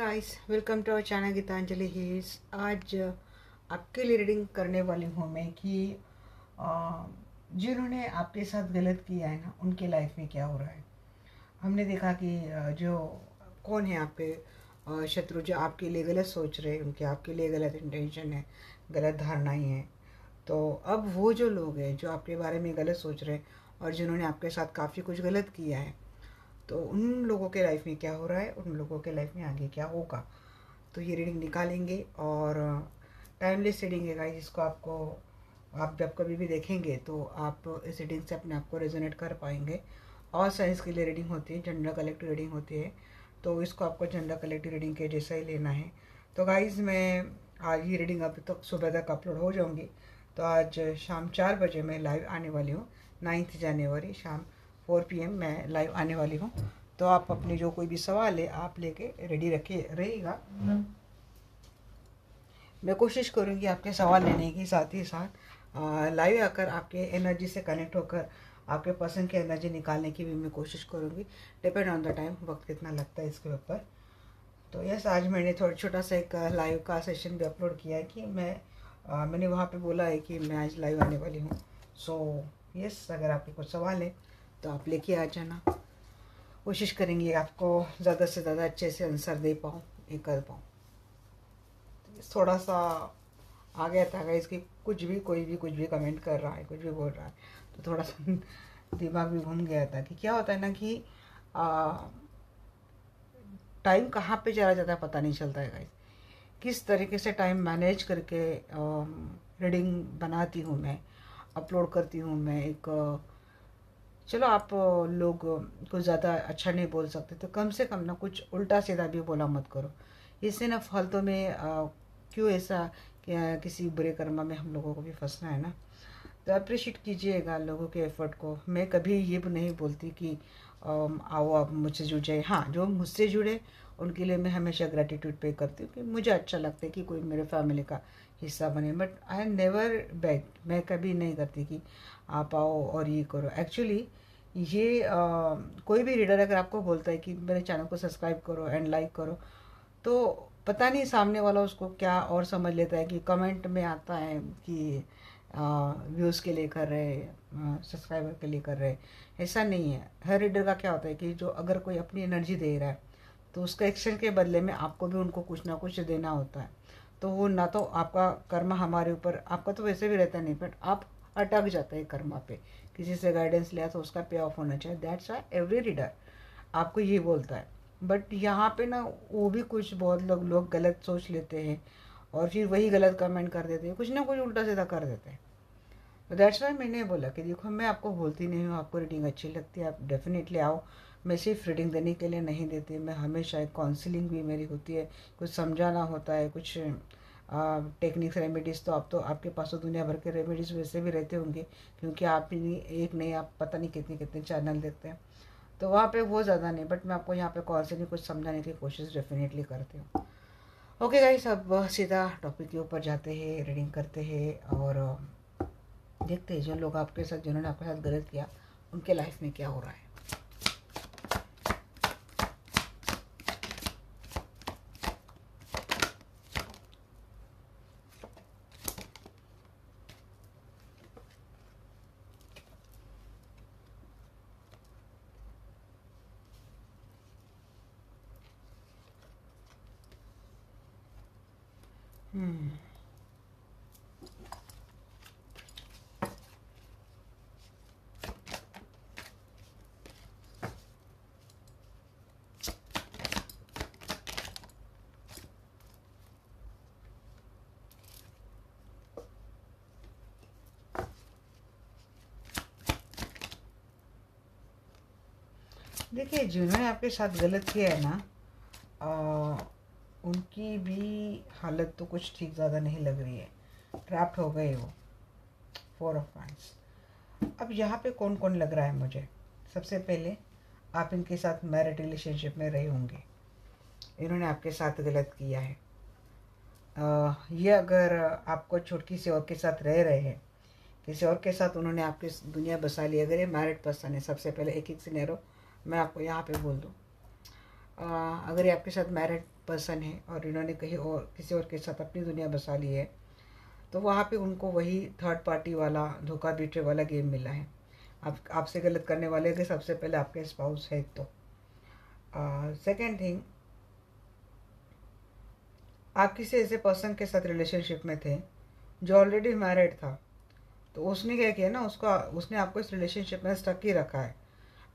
Guys, welcome to our channel Geetanjali heals. आज आपके लिए रीडिंग करने वाली हूँ मैं कि अ, जिन्होंने आपके साथ गलत किया है ना, उनके लाइफ में क्या हो रहा है। हमने देखा कि जो कौन है आप पे शत्रु, जो आपके लिए गलत सोच रहे हैं, उनके आपके लिए गलत इंटेंशन है, गलत धारणाएं हैं। तो अब वो जो लोग हैं जो आपके बारे में गलत सोच रहे हैं और जिन्होंने आपके साथ काफ़ी कुछ गलत किया है, तो उन लोगों के लाइफ में क्या हो रहा है, उन लोगों के लाइफ में आगे क्या होगा। तो ये रीडिंग निकालेंगे और टाइमलेस रीडिंग है गाइस। इसको आपको आप जब कभी भी देखेंगे तो आप इस रीडिंग से अपने आप को रेजोनेट कर पाएंगे। और साइंस के लिए रीडिंग होती है, जनरल कलेक्टिव रीडिंग होती है, तो इसको आपको जनरल कलेक्टिव रीडिंग के जैसा ही लेना है। तो गाइस, मैं आज ये रीडिंग अभी तक सुबह तक अपलोड हो जाऊंगी। तो आज शाम 4 बजे मैं लाइव आने वाली हूँ। 9 जनवरी शाम 4 PM मैं लाइव आने वाली हूँ। तो आप अपने जो कोई भी सवाल है आप लेके रेडी रखे रहिएगा। मैं कोशिश करूँगी आपके सवाल लेने की, साथ ही साथ लाइव आकर आपके एनर्जी से कनेक्ट होकर आपके पर्सन की एनर्जी निकालने की भी मैं कोशिश करूँगी। डिपेंड ऑन द टाइम, वक्त कितना लगता है इसके ऊपर। तो यस, आज मैंने थोड़ा छोटा सा एक लाइव का सेशन भी अपलोड किया है कि मैंने वहाँ पे बोला है कि मैं आज लाइव आने वाली हूँ। सो यस, अगर आपके कुछ सवाल है तो आप लेके आ जाना। कोशिश करेंगे आपको ज़्यादा से ज़्यादा अच्छे से आंसर दे पाऊँ, ये कर पाऊँ। थोड़ा सा आ गया था गाइस कि कोई भी कुछ भी कमेंट कर रहा है, कुछ भी बोल रहा है, तो थोड़ा सा दिमाग भी घूम गया था कि क्या होता है ना कि टाइम कहाँ पे चला जाता है पता नहीं चलता है गाइस। किस तरीके से टाइम मैनेज करके रीडिंग बनाती हूँ मैं, अपलोड करती हूँ मैं। एक चलो, आप लोग कुछ ज़्यादा अच्छा नहीं बोल सकते तो कम से कम ना कुछ उल्टा सीधा भी बोला मत करो। इससे ना फालतू में क्यों ऐसा किसी बुरे कर्म में हम लोगों को भी फंसना है ना। तो अप्रिशिएट कीजिएगा लोगों के एफर्ट को। मैं कभी ये भी नहीं बोलती कि आओ आप मुझसे जुड़ जाए। हाँ, जो मुझसे जुड़े उनके लिए मैं हमेशा ग्रैटिट्यूड पे करती हूँ कि मुझे अच्छा लगता है कि कोई मेरे फैमिली का हिस्सा बने। बट आई नेवर बेग, मैं कभी नहीं करती कि आप आओ और ये करो। एक्चुअली ये कोई भी रीडर अगर आपको बोलता है कि मेरे चैनल को सब्सक्राइब करो एंड लाइक करो, तो पता नहीं सामने वाला उसको क्या और समझ लेता है कि कमेंट में आता है कि व्यूज़ के लिए कर रहे, सब्सक्राइबर के लिए कर रहे। ऐसा नहीं है। हर रीडर का क्या होता है कि जो अगर कोई अपनी एनर्जी दे रहा है तो उसका एक्शन के बदले में आपको भी उनको कुछ ना कुछ देना होता है। तो वो ना तो आपका कर्म हमारे ऊपर, आपका तो वैसे भी रहता नहीं, बट आप अटक जाते हैं कर्मा पे। किसी से गाइडेंस लिया तो उसका पे ऑफ होना चाहिए। दैट्स वाई एवरी रीडर आपको ये बोलता है। बट यहाँ पे ना वो भी कुछ बहुत लोग गलत सोच लेते हैं और फिर वही गलत कमेंट कर देते हैं, कुछ ना कुछ उल्टा सीधा कर देते हैं। तो दैट्स वाई मैंने बोला कि देखो, मैं आपको बोलती नहीं हूँ, आपको रीडिंग अच्छी लगती है आप डेफिनेटली आओ। मैं सिर्फ रीडिंग देने के लिए नहीं देती, मैं हमेशा एक काउंसलिंग भी मेरी होती है, कुछ समझाना होता है, कुछ टेक्निक्स रेमेडीज़। तो आप तो आपके पास तो दुनिया भर के रेमेडीज़ वैसे भी रहते होंगे, क्योंकि आप ही एक नहीं, आप पता नहीं कितने कितने चैनल देखते हैं। तो वहाँ पे वो ज़्यादा नहीं, बट मैं आपको यहाँ पे काउंसलिंग कुछ समझाने की कोशिश डेफिनेटली करती हूँ। ओके गाइस, अब सीधा टॉपिक के ऊपर जाते हैं, रीडिंग करते हैं और देखते हैं जो लोग आपके साथ, जिन्होंने आपके साथ गलत किया, उनके लाइफ में क्या हो रहा है। हम्म देखिए, जिन्होंने आपके साथ गलत किया है ना, आ, उनकी भी हालत तो कुछ ठीक ज़्यादा नहीं लग रही है। ट्रैप्ड हो गए वो। 4 ऑफ वाइंस। अब यहाँ पे कौन कौन लग रहा है मुझे। सबसे पहले, आप इनके साथ मैरिड रिलेशनशिप में रहे होंगे, इन्होंने आपके साथ गलत किया है। ये अगर आपको छोड़ किसी और के साथ रह रहे हैं, किसी और के साथ उन्होंने आपकी दुनिया बसा ली, अगर ये मैरिड पर्सन है, सबसे पहले एक एक सिनेरियो मैं आपको यहाँ पे बोल दूँ। अगर ये आपके साथ मैरिड पर्सन है और इन्होंने कहीं और किसी और के साथ अपनी दुनिया बसा ली है, तो वहाँ पे उनको वही थर्ड पार्टी वाला धोखा बीटे वाला गेम मिला है। आप आपसे गलत करने वाले के सबसे पहले आपके स्पाउस है। तो सेकेंड थिंग, आप किसी ऐसे पर्सन के साथ रिलेशनशिप में थे जो ऑलरेडी मैरिड था, तो उसने क्या किया ना, उसने आपको इस रिलेशनशिप में स्टक ही रखा है।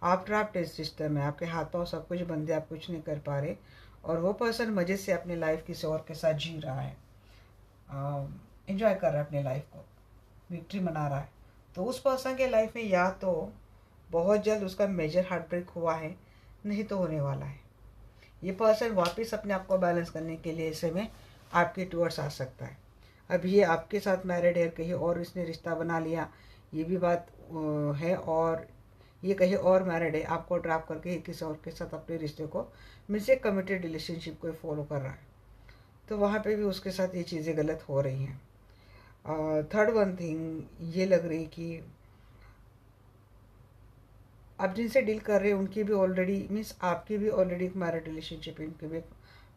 आप ट्रैप्ड इस सिस्टम में, आपके हाथ पाँव सब कुछ बंद है, आप कुछ नहीं कर पा रहे, और वो पर्सन मज़े से अपनी लाइफ किसी और के साथ जी रहा है, एंजॉय कर रहा है अपनी लाइफ को, विक्ट्री मना रहा है। तो उस पर्सन के लाइफ में या तो बहुत जल्द उसका मेजर हार्ट ब्रेक हुआ है, नहीं तो होने वाला है। ये पर्सन वापस अपने आप को बैलेंस करने के लिए ऐसे में आपके टूवर्ड्स आ सकता है। अब ये आपके साथ मैरिड है, कहीं और इसने रिश्ता बना लिया, ये भी बात है, और ये कहीं और मैरिड है, आपको ट्रैप करके किसी और के साथ अपने रिश्ते को मीन्स से कमिटेड रिलेशनशिप को फॉलो कर रहा है। तो वहाँ पे भी उसके साथ ये चीज़ें गलत हो रही हैं। थर्ड वन थिंग ये लग रही कि आप जिनसे डील कर रहे हैं उनकी भी ऑलरेडी मीन्स आपकी भी ऑलरेडी एक मैरिड रिलेशनशिप है, इनकी भी एक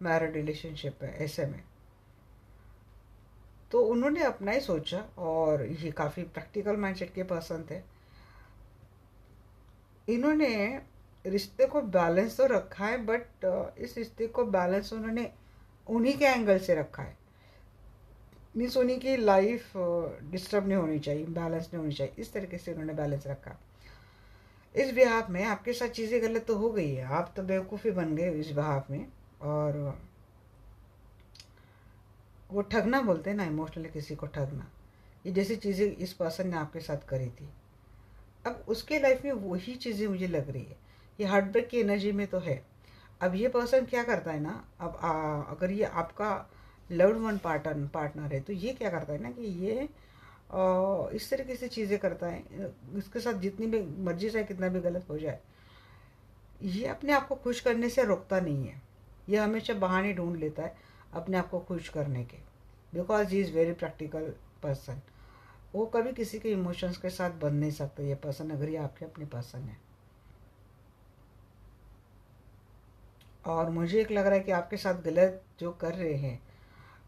मैरिड रिलेशनशिप है। ऐसे में तो उन्होंने अपना ही सोचा, और ये काफ़ी प्रैक्टिकल माइंडसेट के पर्सन थे। इन्होंने रिश्ते को बैलेंस तो रखा है, बट इस रिश्ते को बैलेंस उन्होंने उन्हीं के एंगल से रखा है। मीन्स उन्हीं की लाइफ डिस्टर्ब नहीं होनी चाहिए, बैलेंस नहीं होनी चाहिए, इस तरीके से उन्होंने बैलेंस रखा। इस बिहाफ में आपके साथ चीज़ें गलत तो हो गई है, आप तो बेवकूफ़ी बन गए इस बिहाफ में, और वो ठगना बोलते हैं ना, इमोशनली किसी को ठगना, ये जैसी चीज़ें इस पर्सन ने आपके साथ करी थी। अब उसके लाइफ में वही चीज़ें मुझे लग रही है, ये हार्ट ब्रेक की एनर्जी में तो है। अब ये पर्सन क्या करता है ना, अब अगर ये आपका लव्ड वन पार्टनर है, तो ये क्या करता है ना कि ये इस तरीके से चीज़ें करता है, इसके साथ जितनी भी मर्जी चाहे कितना भी गलत हो जाए, ये अपने आप को खुश करने से रोकता नहीं है। ये हमेशा बहाने ढूंढ लेता है अपने आप को खुश करने के, because he is very practical person. वो कभी किसी के इमोशंस के साथ बंध नहीं सकता ये पर्सन, अगर ये आपके अपने पर्सन है। और मुझे एक लग रहा है कि आपके साथ गलत जो कर रहे हैं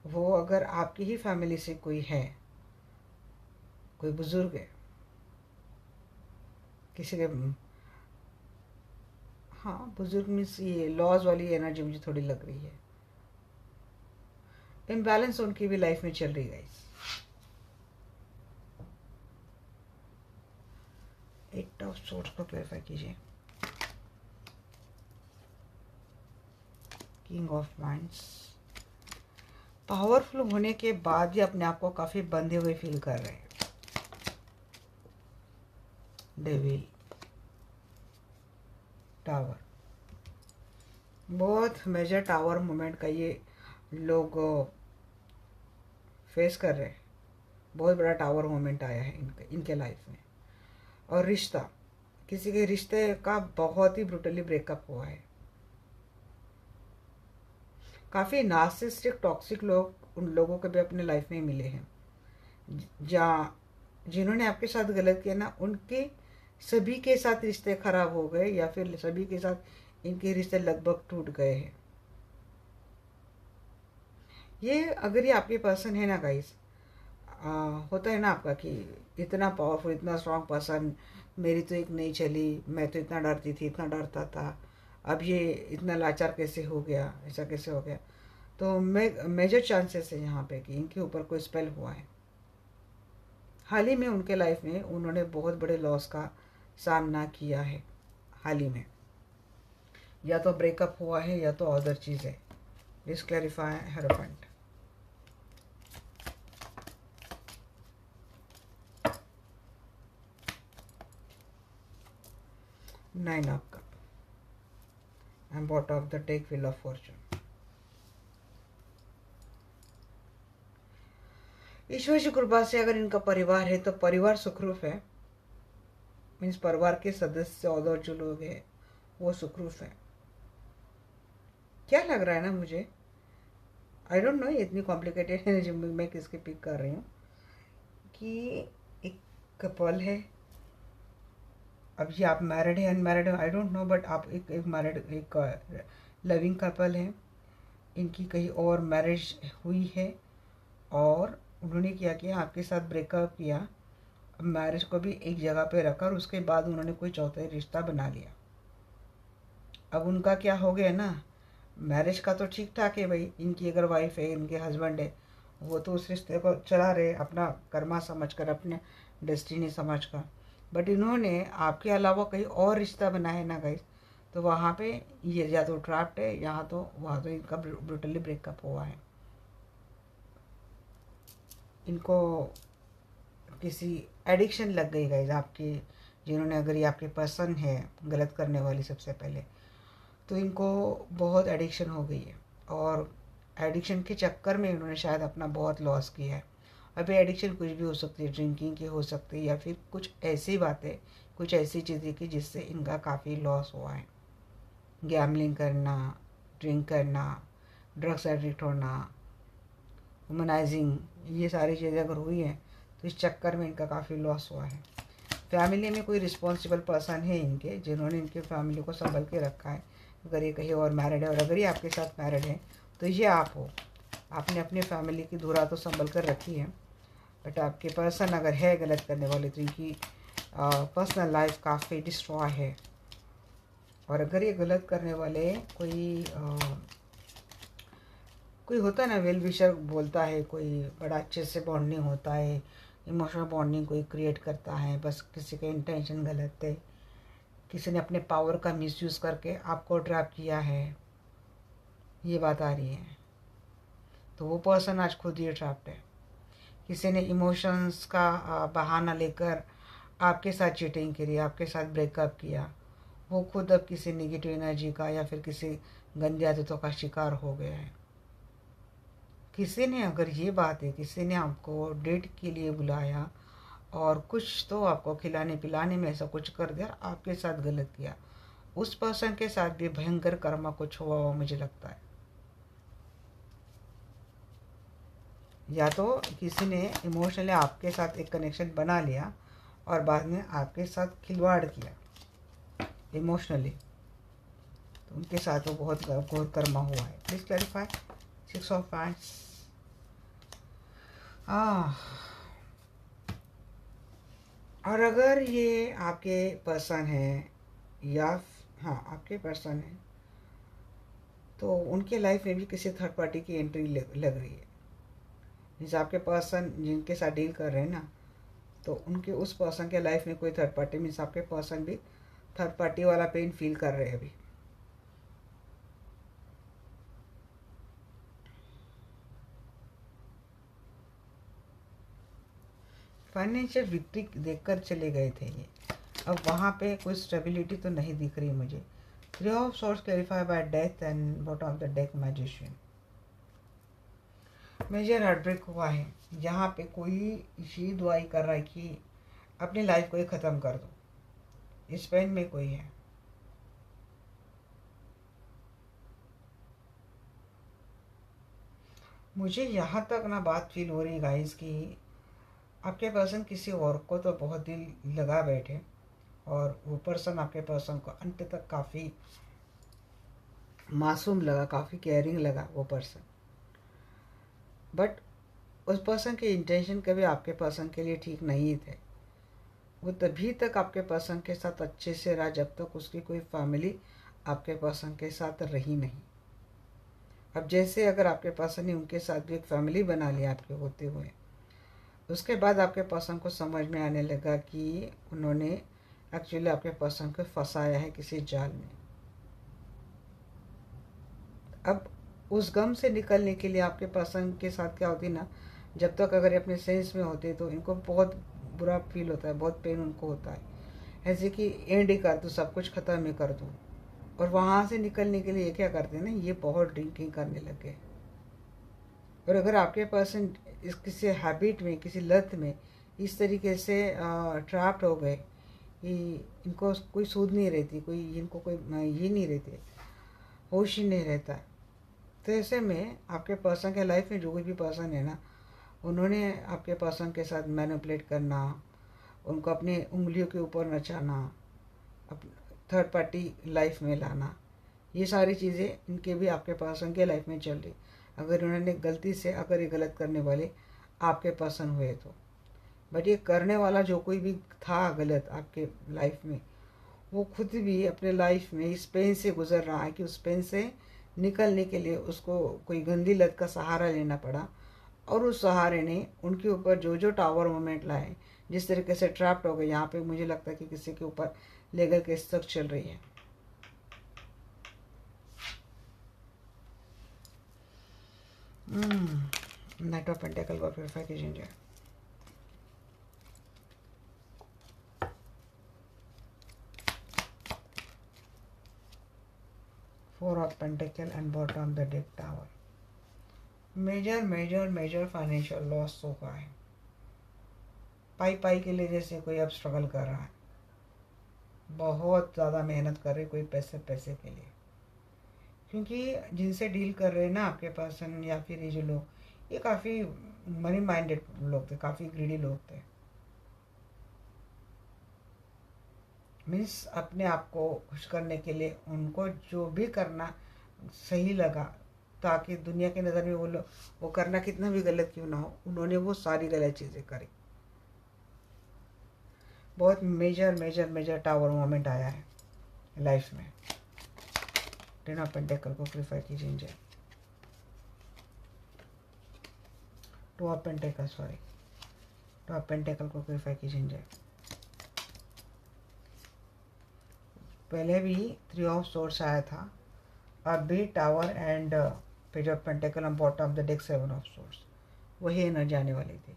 वो अगर आपकी ही फैमिली से कोई है, कोई बुजुर्ग है, किसी के, हाँ बुजुर्ग मीन्स ये लॉज वाली एनर्जी मुझे थोड़ी लग रही है। इम्बैलेंस उनकी भी लाइफ में चल रही है। एट ऑफ सोर्स को क्लैरिफाई कीजिए। किंग ऑफ वाइंड्स, पावरफुल होने के बाद ही अपने आप को काफ़ी बंधे हुए फील कर रहे हैं। डेविल, टावर, बहुत मेजर टावर मोमेंट का ये लोग फेस कर रहे हैं। बहुत बड़ा टावर मोमेंट आया है इनके लाइफ में। और रिश्ता, किसी के रिश्ते का बहुत ही ब्रूटली ब्रेकअप हुआ है। काफ़ी नार्सिसिस्टिक टॉक्सिक लोग उन लोगों के भी अपने लाइफ में मिले हैं, जहाँ जिन्होंने आपके साथ गलत किया ना, उनके सभी के साथ रिश्ते खराब हो गए, या फिर सभी के साथ इनके रिश्ते लगभग टूट गए हैं। ये अगर ये आपके पर्सन है ना गाइस, होता है ना आपका कि इतना पावरफुल, इतना स्ट्रांग पर्सन, मेरी तो एक नहीं चली, मैं तो इतना डरती थी, इतना डरता था, अब ये इतना लाचार कैसे हो गया, ऐसा कैसे हो गया। तो मेजर चांसेस है यहाँ पे कि इनके ऊपर कोई स्पेल हुआ है। हाल ही में उनके लाइफ में उन्होंने बहुत बड़े लॉस का सामना किया है हाल ही में, या तो ब्रेकअप हुआ है या तो अदर चीज़ है। Please clarify hierophant. Nine of cup and bottom of the deck, wheel of fortune. ईश्वर की कृपा से अगर इनका परिवार है तो परिवार सुखरूप है, मीन्स परिवार के सदस्य और जो लोग हैं वो सुखरूप है। क्या लग रहा है ना मुझे, आई डोंट नो, इतनी कॉम्प्लिकेटेड है जो मैं किसके पिक कर रही हूँ, कि एक कपल है। अब ये आप मैरिड है अनमैरिड है आई डोंट नो, बट आप एक मैरिड एक लविंग कपल है, इनकी कहीं और मैरिज हुई है और उन्होंने क्या किया, आपके साथ ब्रेकअप किया, मैरिज को भी एक जगह पे रखा और उसके बाद उन्होंने कोई चौथा रिश्ता बना लिया। अब उनका क्या हो गया ना, मैरिज का तो ठीक ठाक है भाई, इनकी अगर वाइफ है, इनके हस्बैंड है, वो तो उस रिश्ते को चला रहे अपना कर्मा समझ कर, अपने डेस्टिनी समझ कर। बट इन्होंने आपके अलावा कहीं और रिश्ता बनाया है ना गाइस, तो वहाँ पे ये या तो ट्रैप्ड है, यहाँ तो वहाँ तो इनका ब्रूटली ब्रेकअप हुआ है। इनको किसी एडिक्शन लग गई गाइस आपकी, जिन्होंने, अगर ये आपके पर्सन है गलत करने वाली सबसे पहले, तो इनको बहुत एडिक्शन हो गई है और एडिक्शन के चक्कर में इन्होंने शायद अपना बहुत लॉस किया है। अभी एडिक्शन कुछ भी हो सकती है, ड्रिंकिंग की हो सकती है या फिर कुछ ऐसी बातें, कुछ ऐसी चीज़ें की जिससे इनका काफ़ी लॉस हुआ है। गैम्बलिंग करना, ड्रिंक करना, ड्रग्स एडिक्ट होना, वुमनाइजिंग, ये सारी चीज़ें अगर हुई हैं तो इस चक्कर में इनका काफ़ी लॉस हुआ है। फैमिली में कोई रिस्पॉन्सिबल पर्सन है इनके, जिन्होंने इनके फैमिली को संभल के रखा है। अगर ये कहीं और मैरिड है और अगर ये आपके साथ मैरिड है तो ये आप हो, आपने अपनी फैमिली की धुरा तो संभल कर रखी है। बट आपके पर्सन अगर है गलत करने वाले तो इनकी पर्सनल लाइफ काफ़ी डिस्ट्रॉय है। और अगर ये गलत करने वाले कोई होता है ना, वेल विशर बोलता है, कोई बड़ा अच्छे से बॉन्डिंग होता है, इमोशनल बॉन्डिंग कोई क्रिएट करता है, बस किसी का इंटेंशन गलत है, किसी ने अपने पावर का मिसयूज़ करके आपको ट्रैप किया है, ये बात आ रही है, तो वो पर्सन आज खुद ही ट्रैप्ड है। किसी ने इमोशंस का बहाना लेकर आपके साथ चीटिंग करी, आपके साथ ब्रेकअप किया, वो खुद अब किसी नेगेटिव एनर्जी का या फिर किसी गंदी आदतों का शिकार हो गया है। किसी ने, अगर ये बात है, किसी ने आपको डेट के लिए बुलाया और कुछ तो आपको खिलाने पिलाने में ऐसा कुछ कर दिया, आपके साथ गलत किया, उस पर्सन के साथ भी भयंकर कर्म कुछ हुआ हुआ मुझे लगता है। या तो किसी ने इमोशनली आपके साथ एक कनेक्शन बना लिया और बाद में आपके साथ खिलवाड़ किया इमोशनली, तो उनके साथ वो बहुत घोर कर्मा हुआ है। Please clarify. 6 of wands. और अगर ये आपके पर्सन है या हाँ आपके पर्सन है, तो उनके लाइफ में भी किसी थर्ड पार्टी की एंट्री लग रही है। जैसे आपके पर्सन जिनके साथ डील कर रहे हैं ना, तो उनके उस पर्सन के लाइफ में कोई थर्ड पार्टी, मीन्स आपके पर्सन भी थर्ड पार्टी वाला पेन फील कर रहे हैं अभी। फाइनेंशियल विक्ट्री देखकर चले गए थे ये, अब वहाँ पे कोई स्टेबिलिटी तो नहीं दिख रही मुझे। 3 of swords clarify by death and bottom of the deck magician. Major heartbreak हुआ है, यहाँ पे कोई ये दुआई कर रहा है कि अपनी लाइफ को ही ख़त्म कर दो। इस पेन में कोई है, मुझे यहाँ तक ना बात फील हो रही गाइस कि आपके पर्सन किसी और को तो बहुत दिल लगा बैठे और वो पर्सन आपके पर्सन को अंत तक काफ़ी मासूम लगा, काफ़ी केयरिंग लगा वो पर्सन। बट उस पर्सन के इंटेंशन कभी आपके पर्सन के लिए ठीक नहीं थे। वो तभी तक आपके पर्सन के साथ अच्छे से रहा जब तक उसकी कोई फैमिली आपके पर्सन के साथ रही नहीं। अब जैसे अगर आपके पर्सन ने उनके साथ भी एक फैमिली बना लिया आपके होते हुए, उसके बाद आपके पर्सन को समझ में आने लगा कि उन्होंने एक्चुअली आपके पर्सन को फंसाया है किसी जाल में। अब उस गम से निकलने के लिए आपके पर्सन के साथ क्या होती ना, जब तक अगर ये अपने सेंस में होते तो इनको बहुत बुरा फील होता है, बहुत पेन उनको होता है, ऐसे कि एंड ही कर दूँ, सब कुछ ख़त्म ही कर दूँ। और वहाँ से निकलने के लिए ये क्या करते हैं ना, ये बहुत ड्रिंकिंग करने लगे। और अगर आपके पर्सन इस किसी हैबिट में, किसी लत में इस तरीके से ट्रैप्ड हो गए कि इनको कोई सूद नहीं रहती, कोई इनको कोई ये नहीं रहते, होश ही नहीं रहता, तो ऐसे में आपके पर्सन के लाइफ में जो कोई भी पर्सन है ना, उन्होंने आपके पर्सन के साथ मैनिपुलेट करना, उनको अपनी उंगलियों के ऊपर नचाना, थर्ड पार्टी लाइफ में लाना, ये सारी चीज़ें इनके भी आपके पर्सन के लाइफ में चल रही। अगर उन्होंने गलती से अगर ये गलत करने वाले आपके पर्सन हुए तो, बट ये करने वाला जो कोई भी था गलत आपके लाइफ में, वो खुद भी अपने लाइफ में इस पेन से गुजर रहा है कि उस पेन से निकलने के लिए उसको कोई गंदी लत का सहारा लेना पड़ा। और उस सहारे ने उनके ऊपर जो जो टावर मोमेंट लाए, जिस तरीके से ट्रैप्ड हो गए, यहाँ पे मुझे लगता है कि किसी के ऊपर लीगल केस तक चल रही है। नाइट ऑफ पेंटिकल को प्योरीफाई कीजिए। Four of pentacle and bottom the deck tower. Major major major financial loss होगा है। पाई पाई के लिए जैसे कोई अब स्ट्रगल कर रहा है, बहुत ज़्यादा मेहनत कर रहे कोई पैसे पैसे के लिए, क्योंकि जिनसे डील कर रहे हैं ना आपके पर्सन या फिर ये जो लोग, ये काफ़ी मनी माइंडेड लोग थे, काफ़ी ग्रीडी लोग थे। मीन्स अपने आप को खुश करने के लिए उनको जो भी करना सही लगा, ताकि दुनिया की नज़र में वो करना कितना भी गलत क्यों ना हो, उन्होंने वो सारी गलत चीज़ें करी। बहुत major major major tower moment आया है लाइफ में। टेन ऑफ पेंटिकल को क्लियरिफाई कीजिए। टू ऑफ पेंटिकल को क्लियरिफाई कीजिए। पहले भी थ्री ऑफ सोर्स आया था, अब भी tower and page of pentacle on bottom of the deck seven of source, वही एनर्जी आने वाली थी।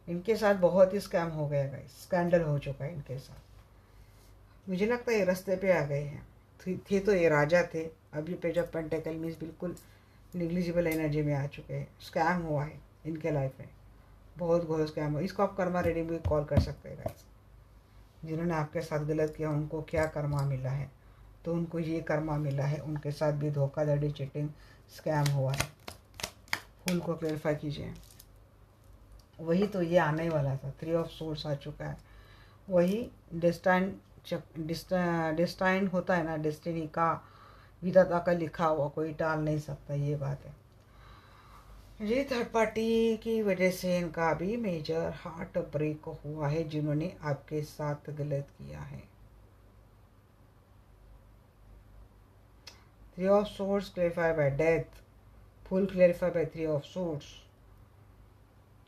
इनके साथ बहुत ही स्कैम हो गया गाइस, स्कैंडल हो चुका है इनके साथ। मुझे लगता है ये रास्ते पे आ गए हैं। थे तो ये राजा थे, अब ये पेज ऑफ पेंटिकल मीन्स बिल्कुल निग्लिजिबल एनर्जी में आ चुके हैं। स्कैम हुआ है इनके लाइफ में, बहुत घोर स्कैम हुआ। इसको आप कर्मा रीडिंग भी कॉल कर सकते हैं गाइस। जिन्होंने आपके साथ गलत किया उनको क्या कर्मा मिला है, तो उनको ये कर्मा मिला है। उनके साथ भी धोखाधड़ी, चीटिंग, स्कैम हुआ है। फुल को क्लेरिफाई कीजिए। वही तो ये आने ही वाला था, थ्री ऑफ सोर्स आ चुका है। वही डेस्टाइन होता है ना, डेस्टिनी का, विधाता का लिखा हुआ कोई टाल नहीं सकता, ये बात है। ये थर्ड पार्टी की वजह से इनका भी मेजर हार्ट ब्रेक हुआ है, जिन्होंने आपके साथ गलत किया है। Three of source clarify bye death, full clarify by three of source.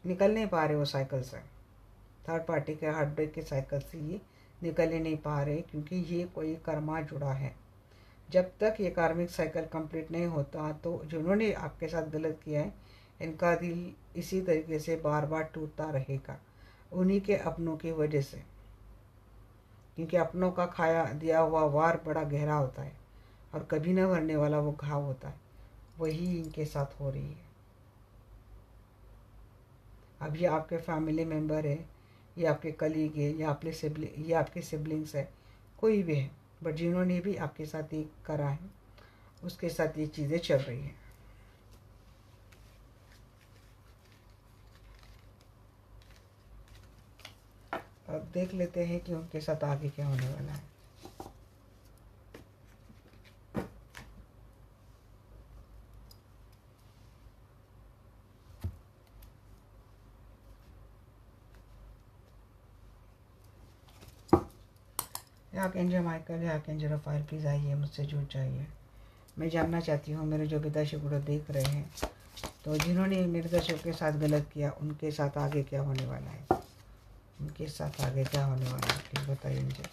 निकल नहीं पा रहे वो साइकिल से, थर्ड पार्टी के हार्ट ब्रेक के साइकिल से ये निकल ही नहीं पा रहे, क्योंकि ये कोई कर्मा जुड़ा है। जब तक ये कार्मिक साइकिल कंप्लीट नहीं होता, तो जिन्होंने आपके साथ गलत किया है, इनका दिल इसी तरीके से बार बार टूटता रहेगा, उन्हीं के अपनों की वजह से। क्योंकि अपनों का खाया दिया हुआ वार बड़ा गहरा होता है और कभी न भरने वाला वो घाव होता है, वही इनके साथ हो रही है। अब ये आपके फैमिली मेम्बर है, ये आपके कलीग है, ये आपके सिबलिंग्स है, कोई भी है, बट जिन्होंने भी आपके साथ ये करा है, उसके साथ ये चीज़ें चल रही हैं। अब देख लेते हैं कि उनके साथ आगे क्या होने वाला है। आर्कएंजल माइकल या आर्कएंजल रफाएल, प्लीज़ आइए, मुझसे जुड़ जाइए। मैं जानना चाहती हूँ मेरे जो पिताश्री गुरु देख रहे हैं, तो जिन्होंने मेरे दर्शकों के साथ गलत किया, उनके साथ आगे क्या होने वाला है, उनके साथ आगे क्या होने वाला है, प्लीज़ बताइए मुझे।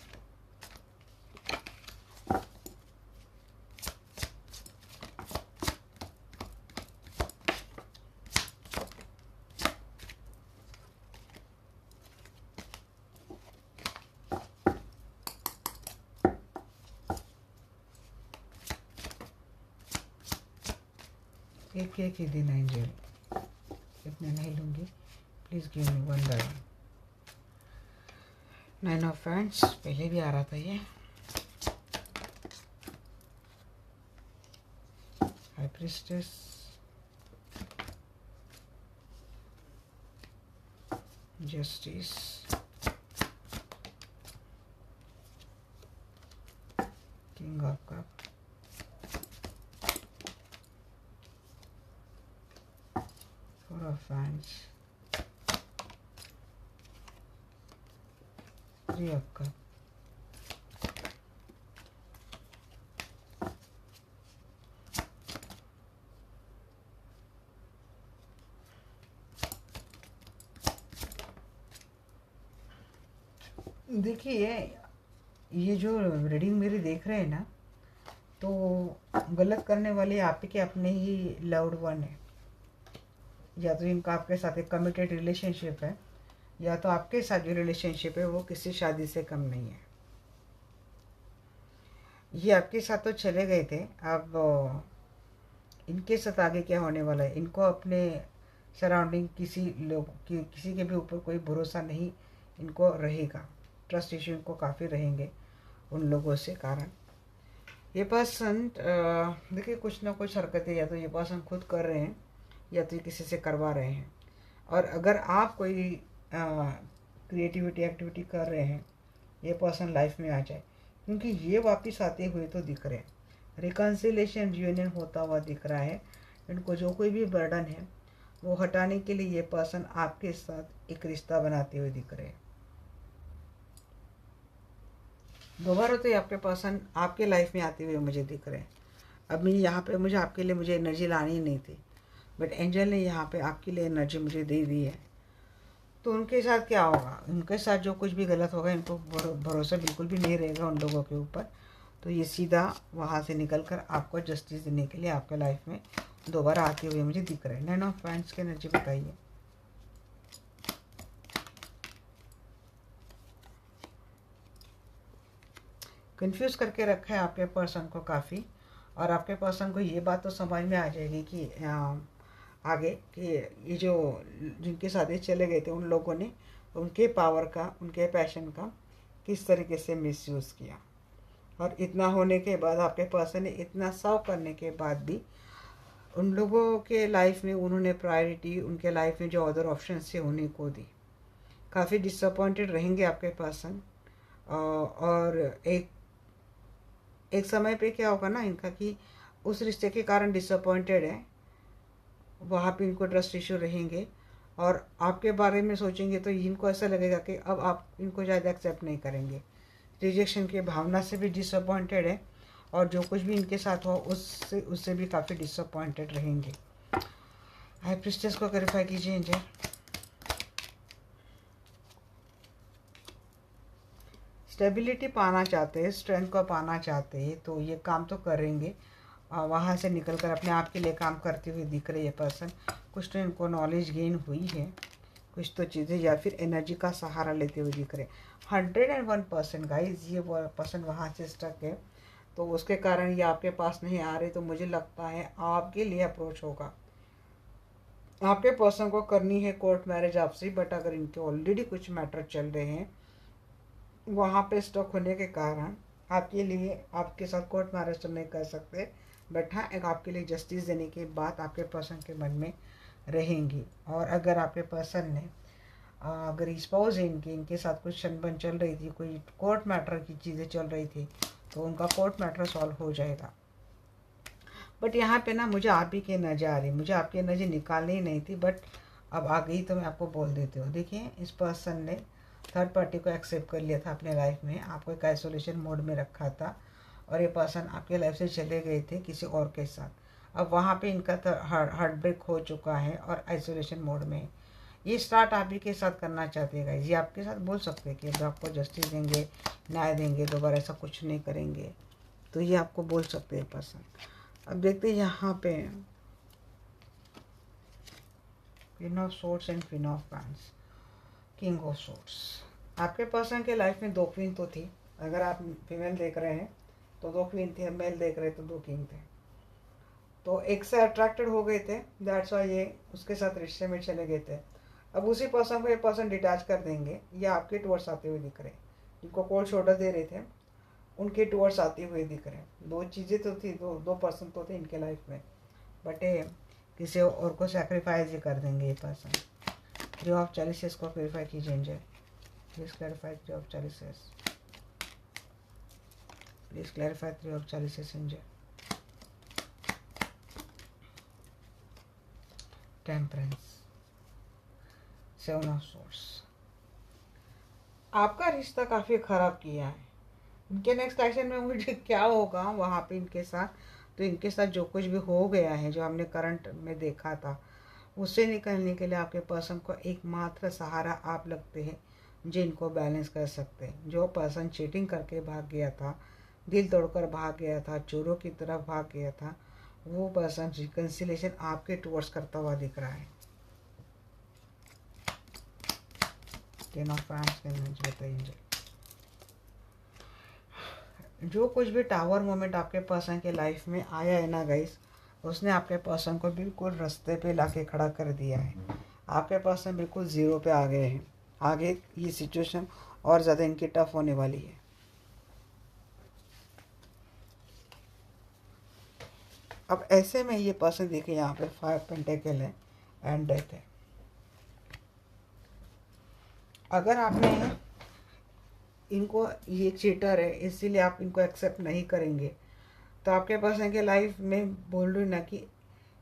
एक ही दिन एंजल, इतने नहीं लूँगी, please give me one by one. Nine of friends, पहले भी आ रहा था ये। High priestess, justice, king of cup, four of fans, 3 of cup, देखिए ये जो रीडिंग मेरी देख रहे हैं ना, तो गलत करने वाले आप के अपने ही लव्ड वन है, या तो इनका आपके साथ एक कमिटेड रिलेशनशिप है, या तो आपके साथ जो रिलेशनशिप है वो किसी शादी से कम नहीं है। ये आपके साथ तो चले गए थे, अब इनके साथ आगे क्या होने वाला है, इनको अपने सराउंडिंग किसी के भी ऊपर कोई भरोसा नहीं इनको रहेगा। ट्रस्ट इश्यू इनको काफ़ी रहेंगे उन लोगों से कारण। ये पर्सन देखिए कुछ ना कुछ हरकतें या तो ये पर्सन खुद कर रहे हैं या तो ये किसी से करवा रहे हैं। और अगर आप कोई क्रिएटिविटी एक्टिविटी कर रहे हैं, ये पर्सन लाइफ में आ जाए, क्योंकि ये वापस आते हुए तो दिख रहे हैं, रिकन्सिलेशन रियूनियन होता हुआ दिख रहा है। इनको जो कोई भी बर्डन है वो हटाने के लिए ये पर्सन आपके साथ एक रिश्ता बनाते हुए दिख रहे हैं। दोबारा तो ये आपके पर्सन आपके लाइफ में आते हुए मुझे दिख रहे हैं। अब मैं यहाँ पे मुझे आपके लिए मुझे एनर्जी लानी ही नहीं थी, बट एंजल ने यहाँ पे आपके लिए एनर्जी मुझे दे दी है। तो उनके साथ क्या होगा, उनके साथ जो कुछ भी गलत होगा, इनको भरोसा बिल्कुल भी नहीं रहेगा उन लोगों के ऊपर। तो ये सीधा वहाँ से निकल कर आपको जस्टिस देने के लिए आपके लाइफ में दोबारा आते हुए मुझे दिख रहे हैं। 9 ऑफ वांड्स की एनर्जी बताइए। कंफ्यूज करके रखा है आपके पर्सन को काफ़ी, और आपके पर्सन को ये बात तो समझ में आ जाएगी कि आगे कि ये जो जिनके साथ ये चले गए थे उन लोगों ने उनके पावर का, उनके पैशन का किस तरीके से मिसयूज़ किया। और इतना होने के बाद आपके पर्सन ने इतना सर्व करने के बाद भी उन लोगों के लाइफ में उन्होंने प्रायोरिटी उनके लाइफ में जो अदर ऑप्शन थे उन्हीं को दी। काफ़ी डिसअपॉइंटेड रहेंगे आपके पर्सन। और एक समय पे क्या होगा ना इनका कि उस रिश्ते के कारण डिसअपॉइंटेड है, वहाँ पे इनको ट्रस्ट इशू रहेंगे और आपके बारे में सोचेंगे तो इनको ऐसा लगेगा कि अब आप इनको ज़्यादा एक्सेप्ट नहीं करेंगे। रिजेक्शन की भावना से भी डिसअपॉइंटेड है और जो कुछ भी इनके साथ हो उससे भी काफ़ी डिसअपॉइंटेड रहेंगे। हाई प्रिस्टेस को क्लैरिफाई कीजिए एंजल। स्टेबिलिटी पाना चाहते हैं, स्ट्रेंथ को पाना चाहते हैं, तो ये काम तो करेंगे। वहाँ से निकलकर अपने आप के लिए काम करते हुए दिख रहे हैं पर्सन। कुछ तो इनको नॉलेज गेन हुई है, कुछ तो चीज़ें, या फिर एनर्जी का सहारा लेते हुए दिख रहे हैं। 101% गाइज ये पर्सन वहाँ से स्टक है, तो उसके कारण ये आपके पास नहीं आ रहे। तो मुझे लगता है आपके लिए अप्रोच होगा, आपके पर्सन को करनी है कोर्ट मैरिज आपसे। बट अगर इनके ऑलरेडी कुछ मैटर चल रहे हैं, वहाँ पे स्टक होने के कारण आपके लिए आपके साथ कोर्ट मैरिज तो नहीं कर सकते, बट हाँ एक आपके लिए जस्टिस देने की बात आपके पर्सन के मन में रहेंगी। और अगर आपके पर्सन ने अगर स्पाउस है इनके साथ कुछ छनबन चल रही थी, कोई कोर्ट मैटर की चीज़ें चल रही थी, तो उनका कोर्ट मैटर सॉल्व हो जाएगा। बट यहाँ पे ना मुझे आप ही की एनर्जी आ रही, मुझे आपकी एनर्जी निकालनी ही नहीं थी, बट अब आ गई तो मैं आपको बोल देती हूँ। देखिए इस पर्सन ने थर्ड पार्टी को एक्सेप्ट कर लिया था अपने लाइफ में, आपको एक आइसोलेशन मोड में रखा था और ये पर्सन आपके लाइफ से चले गए थे किसी और के साथ। अब वहाँ पे इनका हार्ट ब्रेक हो चुका है और आइसोलेशन मोड में ये स्टार्ट आप ही के साथ करना चाहते हैं गाइस। ये आपके साथ बोल सकते हैं कि अब आपको जस्टिस देंगे, न्याय देंगे, दोबारा ऐसा कुछ नहीं करेंगे, तो ये आपको बोल सकते हैं पर्सन। अब देखते हैं यहाँ पे queen of swords and queen of wands, king of swords. आपके पर्सन के लाइफ में 2 क्वीन तो थी, अगर आप फीमेल देख रहे हैं तो 2 क्वीन थे, मेल देख रहे तो 2 किंग थे। तो एक से अट्रैक्टेड हो गए थे, दैट्स वाई ये उसके साथ रिश्ते में चले गए थे। अब उसी पर्सन को ये पर्सन डिटैच कर देंगे, ये आपके टुवर्ड्स आते हुए दिख रहे हैं। जिनको कोल्ड शोल्डर दे रहे थे उनके टुवर्ड्स आते हुए दिख रहे हैं। 2 चीज़ें तो थी, दो पर्सन तो थे इनके लाइफ में, बट ये किसी और को सेक्रीफाइस ही कर देंगे ये पर्सन। 3 ऑफ चैलिसेस को क्लैरिफाई कीजिए angel, please clarify 3 of chalices, please clarify 3 of chalices angel. Temperance, seven of swords. आपका रिश्ता काफ़ी ख़राब किया है। इनके नेक्स्ट एक्शन में मुझे क्या होगा वहाँ पे इनके साथ, तो इनके साथ जो कुछ भी हो गया है, जो हमने करंट में देखा था, उससे निकलने के लिए आपके पर्सन को एकमात्र सहारा आप लगते हैं, जो इनको बैलेंस कर सकते हैं। जो पर्सन चीटिंग करके भाग गया था, दिल तोड़कर भाग गया था, चोरों की तरफ भाग गया था, वो पर्सन रिकन्सिलेशन आपके टुवर्ड्स करता हुआ दिख रहा है। टेन ऑफ पैंट्स के नीचे बताइए, जो कुछ भी टावर मोमेंट आपके पर्सन के लाइफ में आया है ना गाइस, उसने आपके पर्सन को बिल्कुल रास्ते पे लाके खड़ा कर दिया है। आपके पर्सन बिल्कुल ज़ीरो पे आ गए हैं। आगे ये सिचुएशन और ज़्यादा इनकी टफ होने वाली है। अब ऐसे में ये पर्सन देखिए, यहाँ पे 5 पेंटेकल है एंड डेथ है। अगर आपने इनको, ये चीटर है इसीलिए आप इनको एक्सेप्ट नहीं करेंगे, तो आपके पर्सन के लाइफ में बोल रही ना कि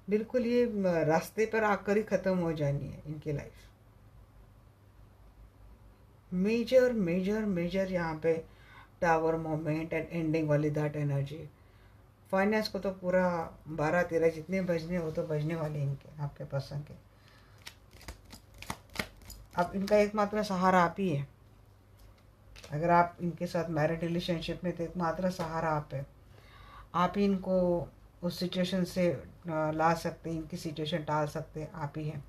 बिल्कुल ये रास्ते पर आकर ही ख़त्म हो जानी है इनकी लाइफ। मेजर मेजर मेजर यहाँ पे टावर मोमेंट एंड एंडिंग वाली दैट एनर्जी। फाइनेंस को तो पूरा 12-13 जितने बजने हो तो बजने वाले इनके, आपके पर्सन के। अब इनका एकमात्र सहारा आप ही है। अगर आप इनके साथ मैरिड रिलेशनशिप में, तो एकमात्र सहारा आप है। आप ही इनको उस सिचुएशन से ला सकते हैं, इनकी सिचुएशन टाल सकते हैं, आप ही हैं।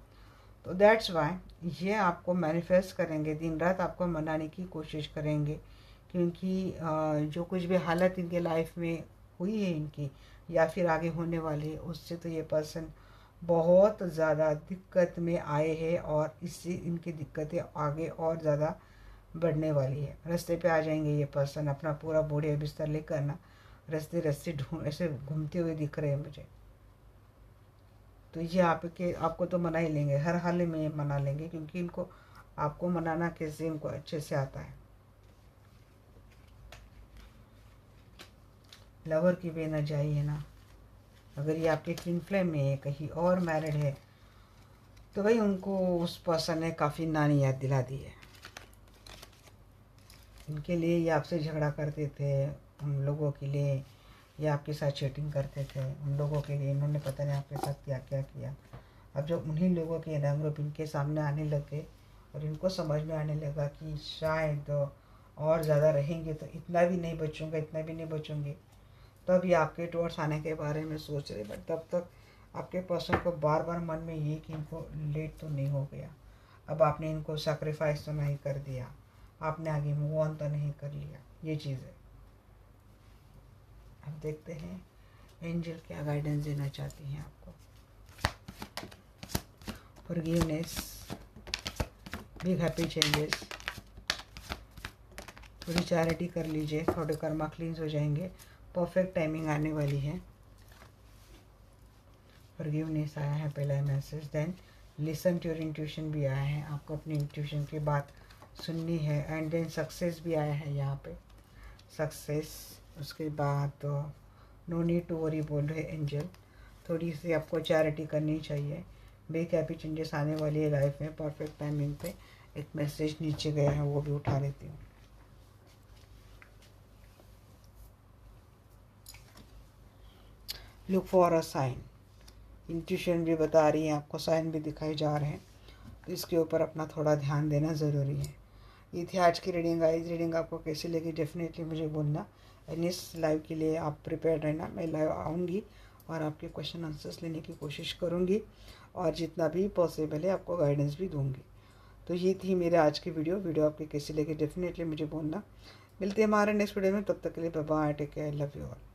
तो दैट्स वाई ये आपको मैनिफेस्ट करेंगे, दिन रात आपको मनाने की कोशिश करेंगे, क्योंकि जो कुछ भी हालत इनके लाइफ में हुई है इनकी, या फिर आगे होने वाली है, उससे तो ये पर्सन बहुत ज़्यादा दिक्कत में आए हैं, और इससे इनकी दिक्कतें आगे और ज़्यादा बढ़ने वाली है। रास्ते पे आ जाएंगे ये पर्सन, अपना पूरा बूढ़े बिस्तर लेकर ना रास्ते रास्ते ढूंढ ऐसे घूमते हुए दिख रहे हैं मुझे। तो ये आपको तो मना ही लेंगे, हर हाल में मना लेंगे, क्योंकि इनको आपको मनाना कैसे इनको अच्छे से आता है। लवर की भी एनर्जी आई है ना। अगर ये आपके ट्विन फ्लेम में है, कहीं और मैरिड है, तो भाई उनको उस पर्सन ने काफ़ी नानी याद दिला दी है। इनके लिए ये आपसे झगड़ा करते थे, उन लोगों के लिए ये आपके साथ चीटिंग करते थे, उन लोगों के लिए इन्होंने पता नहीं आपके साथ क्या क्या किया। अब जब उन्हीं लोगों के रंग रूप इनके सामने आने लगे और इनको समझ में आने लगा कि शायद और ज़्यादा रहेंगे तो इतना भी नहीं बचूँगा, इतना भी नहीं बचूँगी, तब ये आपके टुवर्ड्स आने के बारे में सोच रहे। बट तब तक आपके पर्सन को बार बार मन में ये कि इनको लेट तो नहीं हो गया, अब आपने इनको सेक्रीफाइस तो नहीं कर दिया, आपने आगे मूव ऑन तो नहीं कर लिया, ये चीज़ है। अब देखते हैं एंजल क्या गाइडेंस देना चाहती हैं आपको। फॉरगिवनेस, बिग हैप्पी चेंजेस, थोड़ी चैरिटी कर लीजिए, थोड़े कर्मा क्लींस हो जाएंगे, परफेक्ट टाइमिंग आने वाली है। फॉरगिवनेस आया है पहला message, then listen to your intuition भी आया है, आपको अपनी इंट्यूशन की बात सुननी है, एंड देन सक्सेस भी आया है यहाँ पे, सक्सेस। उसके बाद नो नीड टू वरी बोल रहे एंजल, थोड़ी सी आपको चैरिटी करनी चाहिए, बिग हैप्पी चेंजेस आने वाली है लाइफ में, परफेक्ट टाइमिंग पे। एक मैसेज नीचे गया है, वो भी उठा लेती हूँ। Look for a sign, intuition भी बता रही है आपको, साइन भी दिखाए जा रहे हैं, तो इसके ऊपर अपना थोड़ा ध्यान देना ज़रूरी है। ये थी आज की रीडिंग। आज रीडिंग आपको कैसी लगी डेफिनेटली मुझे बोलना, एंड इस लाइव के लिए आप प्रिपेयर रहना। मैं लाइव आऊँगी और आपके क्वेश्चन आंसर्स लेने की कोशिश करूँगी, और जितना भी पॉसिबल है आपको गाइडेंस भी दूँगी। तो ये थी मेरे आज की वीडियो आपकी कैसी लगी डेफिनेटली मुझे बोलना। मिलते हैं हमारे नेक्स्ट वीडियो में, तब तक के लिए bye bye, take care, love you all.